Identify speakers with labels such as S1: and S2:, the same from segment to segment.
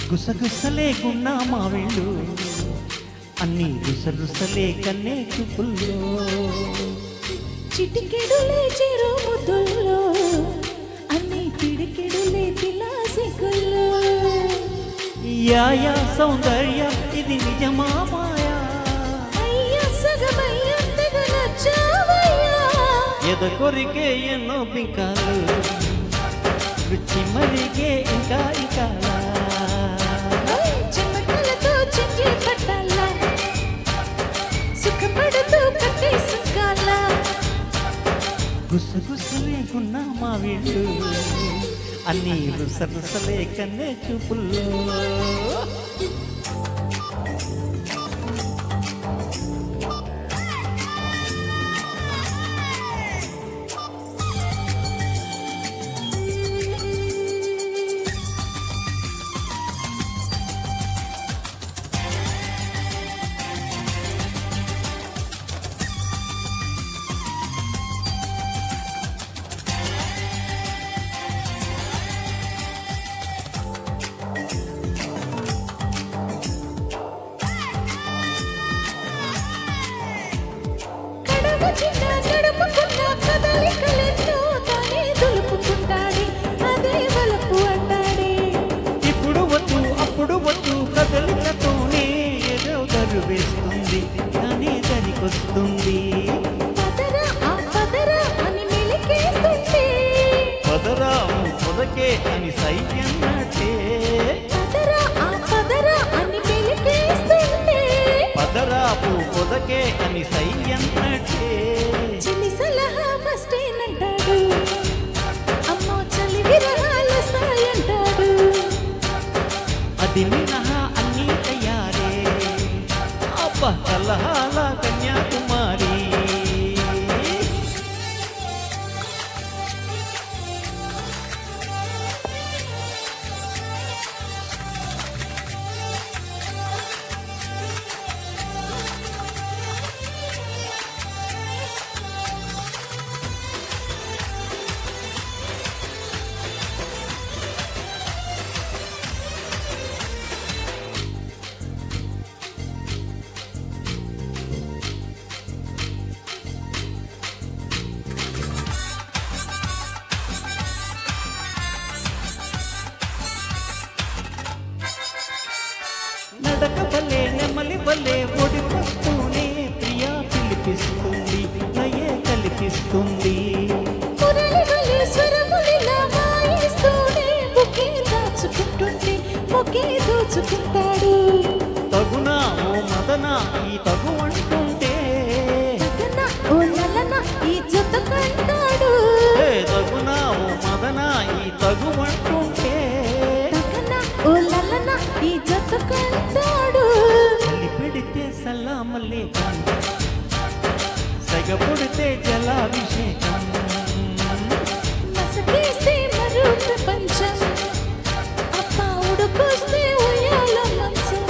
S1: గుసగుసలేకున్నా మా వీళ్ళు అన్ని రుసరుసలే కన్నే చూపుల్లో
S2: చిటికెడులే చెరు ముద్దుల్లో అన్ని పిడికెడులే పిలాసికుల్లో
S1: యాయా సౌందర్య ఇది నిజమా మాయా
S2: అయ్యా సగమయ్యా తెగ నచ్చావయ్యా
S1: ఎద కొరికే ఎన్నో బింకాలు రుచి మరిగే ఇంకా ఇకాలా
S2: చెమటలతో చెంగి పట్టాలా సుఖపడుతూ కట్టే సుఖాలా
S1: గుసగుసలేకున్నా మా వీళ్ళు అన్ని రుసరుసలే కన్నే చూపుల్లో
S2: చిన్న నడుపుకున్న కదలికలెన్నో తానే దులుపుకుంటాడే అదే వలపు అంటాడే
S1: ఇప్పుడు వద్దు అప్పుడు వద్దు కదలికతోనే ఏదో దరువేస్తుంది కానీ దరికొస్తుంది
S2: పదరా ఆ పదరా అని మెలికేస్తుంటే
S1: పదరా పొదకే అని సైన్యన్నట్టే
S2: పదరా ఆ పదరా అని మెలికేస్తుంటే
S1: పదరా పొదకే అని సైన్యన్నట్టే
S2: చిన్ని సలహా మస్తేనంటాడు అమ్మో చలి విరహాల సాయంటాడు
S1: అది మినహా అన్నీ తయారే అబ్బ కలహాల కన్యాకుమారి నడక వల్లే నెమలి వల్లే ఒడిపస్తూనే ప్రియా పిలిపిస్తుంది నయే కల్పిస్తుంది
S2: మురళి వలె స్వరములిలా వాయిస్తూనే బుకే దాచుకుంటుంటే బుకే దోచుకుంటాడు
S1: తగునా ఓ మదన ఈ తగు అంటుంటే
S2: తగన ఓ నలన ఈ జత కంటాడు
S1: తగునా ఓ మదన ఈ తగు అంటుంటే
S2: తగన ఓ లలన ఈ జత కంటాడు
S1: చలి పెడితే సలామలేకం సగ పుడితే జలాభిషేకం
S2: మసకేస్తే మరో ప్రపంచం అప్ప ఉడుకొస్తే ఉయ్యాల మంచం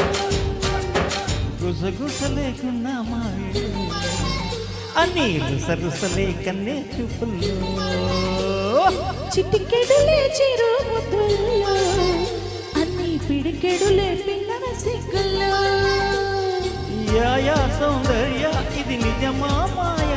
S1: గుసగుసలేకున్నా మా వీళ్ళు అన్ని రుసరుసలే కన్నే చూపుల్లో
S2: చిటికెడులే చిరు ముద్దుల్లో అన్ని పిడికెడులే పిల్లల సిగ్గుల్లో
S1: యాయా సౌందర్య ఇది నిజమా మాయా